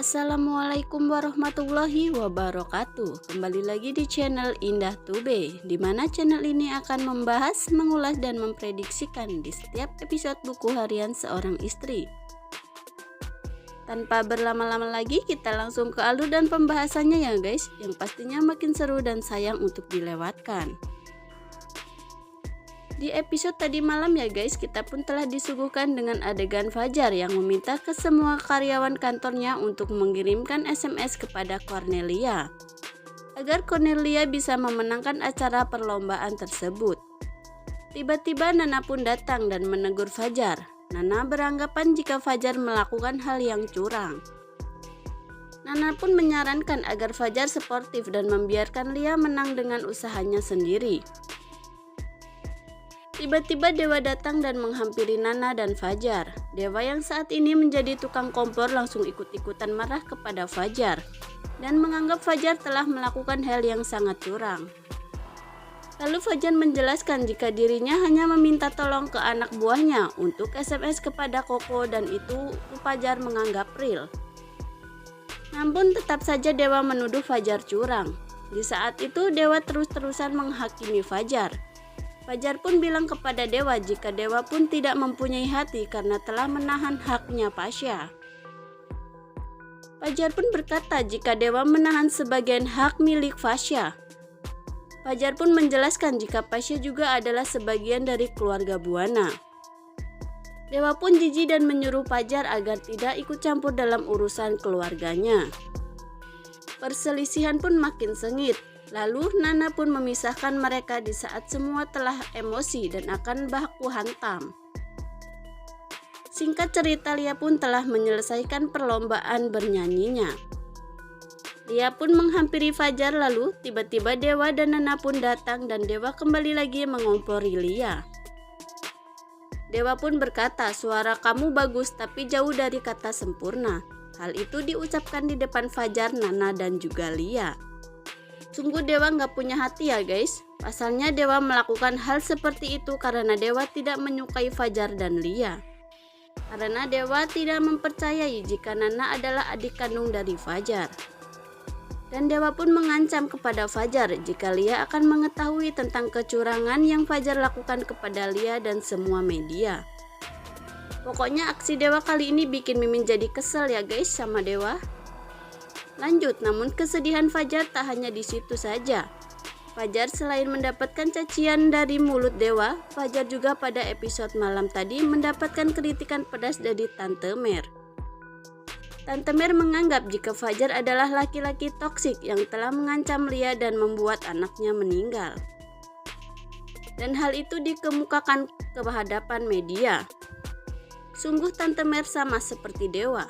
Assalamualaikum warahmatullahi wabarakatuh. Kembali lagi di channel Indah Tube, di mana channel ini akan membahas, mengulas, dan memprediksikan di setiap episode buku harian seorang istri. Tanpa berlama-lama lagi, kita langsung ke alur dan pembahasannya ya guys, yang pastinya makin seru dan sayang untuk dilewatkan. Di episode tadi malam ya guys, kita pun telah disuguhkan dengan adegan Fajar yang meminta ke semua karyawan kantornya untuk mengirimkan SMS kepada Cornelia agar Cornelia bisa memenangkan acara perlombaan tersebut. Tiba-tiba Nana pun datang dan menegur Fajar. Nana beranggapan jika Fajar melakukan hal yang curang. Nana pun menyarankan agar Fajar sportif dan membiarkan Lia menang dengan usahanya sendiri. Tiba-tiba Dewa datang dan menghampiri Nana dan Fajar. Dewa yang saat ini menjadi tukang kompor langsung ikut-ikutan marah kepada Fajar dan menganggap Fajar telah melakukan hal yang sangat curang. Lalu Fajar menjelaskan jika dirinya hanya meminta tolong ke anak buahnya untuk SMS kepada Koko dan itu Fajar menganggap real. Namun tetap saja Dewa menuduh Fajar curang. Di saat itu Dewa terus-terusan menghakimi Fajar. Fajar pun bilang kepada Dewa jika Dewa pun tidak mempunyai hati karena telah menahan haknya Pasha. Fajar pun berkata jika Dewa menahan sebagian hak milik Pasha. Fajar pun menjelaskan jika Pasha juga adalah sebagian dari keluarga Buana. Dewa pun jijik dan menyuruh Fajar agar tidak ikut campur dalam urusan keluarganya. Perselisihan pun makin sengit. Lalu Nana pun memisahkan mereka di saat semua telah emosi dan akan baku hantam. Singkat cerita, Lia pun telah menyelesaikan perlombaan bernyanyinya. Lia pun menghampiri Fajar, lalu tiba-tiba Dewa dan Nana pun datang dan Dewa kembali lagi mengompori Lia. Dewa pun berkata, suara kamu bagus tapi jauh dari kata sempurna. Hal itu diucapkan di depan Fajar, Nana dan juga Lia. Sungguh Dewa nggak punya hati ya guys. Pasalnya Dewa melakukan hal seperti itu karena Dewa tidak menyukai Fajar dan Lia. Karena Dewa tidak mempercayai jika Nana adalah adik kandung dari Fajar. Dan Dewa pun mengancam kepada Fajar jika Lia akan mengetahui tentang kecurangan yang Fajar lakukan kepada Lia dan semua media. Pokoknya aksi Dewa kali ini bikin Mimin jadi kesel ya guys sama Dewa. Lanjut, namun kesedihan Fajar tak hanya di situ saja. Fajar selain mendapatkan cacian dari mulut Dewa, Fajar juga pada episode malam tadi mendapatkan kritikan pedas dari Tante Mer. Tante Mer menganggap jika Fajar adalah laki-laki toksik yang telah mengancam Lia dan membuat anaknya meninggal. Dan hal itu dikemukakan ke hadapan media. Sungguh Tante Mer sama seperti Dewa.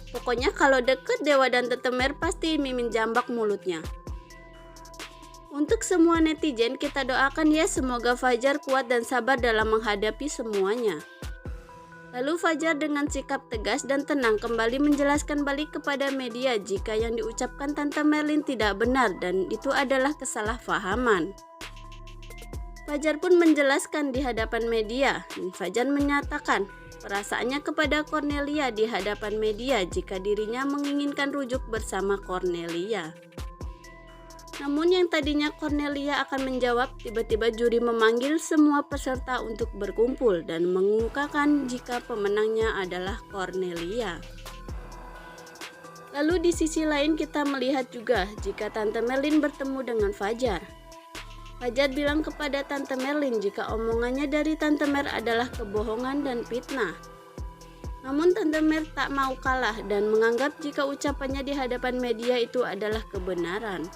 Pokoknya kalau deket Dewa dan Tante Mer pasti Mimin jambak mulutnya. Untuk semua netizen kita doakan ya semoga Fajar kuat dan sabar dalam menghadapi semuanya. Lalu Fajar dengan sikap tegas dan tenang kembali menjelaskan balik kepada media jika yang diucapkan Tante Merlin tidak benar dan itu adalah kesalahpahaman. Fajar pun menjelaskan di hadapan media dan Fajar menyatakan perasaannya kepada Cornelia di hadapan media jika dirinya menginginkan rujuk bersama Cornelia. Namun yang tadinya Cornelia akan menjawab, tiba-tiba juri memanggil semua peserta untuk berkumpul dan mengumumkan jika pemenangnya adalah Cornelia. Lalu di sisi lain kita melihat juga jika Tante Merlin bertemu dengan Fajar. Fajar bilang kepada Tante Merlin jika omongannya dari Tante Mer adalah kebohongan dan fitnah. Namun Tante Mer tak mau kalah dan menganggap jika ucapannya di hadapan media itu adalah kebenaran.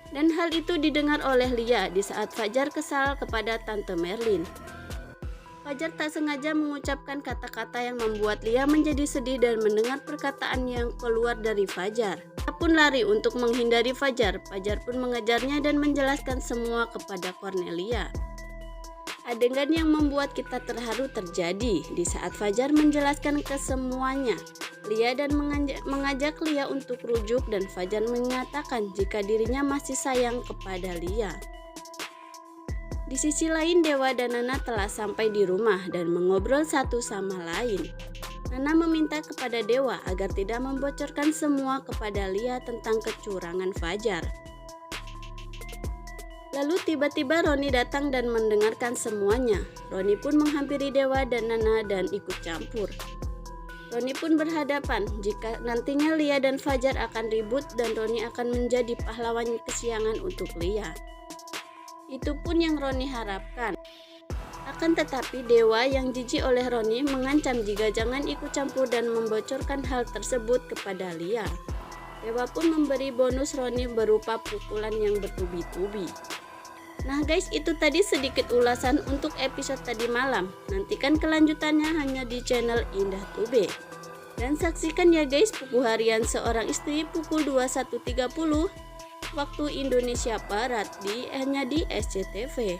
Dan hal itu didengar oleh Lia di saat Fajar kesal kepada Tante Merlin. Fajar tak sengaja mengucapkan kata-kata yang membuat Lia menjadi sedih dan mendengar perkataan yang keluar dari Fajar. Dia pun lari untuk menghindari Fajar. Fajar pun mengejarnya dan menjelaskan semua kepada Cornelia. Adegan yang membuat kita terharu terjadi di saat Fajar menjelaskan ke semuanya Lia dan mengajak Lia untuk rujuk dan Fajar mengatakan jika dirinya masih sayang kepada Lia. Di sisi lain, Dewa dan Nana telah sampai di rumah dan mengobrol satu sama lain. Nana meminta kepada Dewa agar tidak membocorkan semua kepada Lia tentang kecurangan Fajar. Lalu tiba-tiba Roni datang dan mendengarkan semuanya. Roni pun menghampiri Dewa dan Nana dan ikut campur. Roni pun berhadapan jika nantinya Lia dan Fajar akan ribut dan Roni akan menjadi pahlawan kesiangan untuk Lia. Itu pun yang Roni harapkan. Akan tetapi Dewa yang jijik oleh Roni mengancam jika jangan ikut campur dan membocorkan hal tersebut kepada Lia. Dewa pun memberi bonus Roni berupa pukulan yang bertubi-tubi. Nah guys, itu tadi sedikit ulasan untuk episode tadi malam. Nantikan kelanjutannya hanya di channel Indah Tube. Dan saksikan ya guys buku harian seorang istri pukul 21.30 waktu Indonesia Barat hanya di SCTV.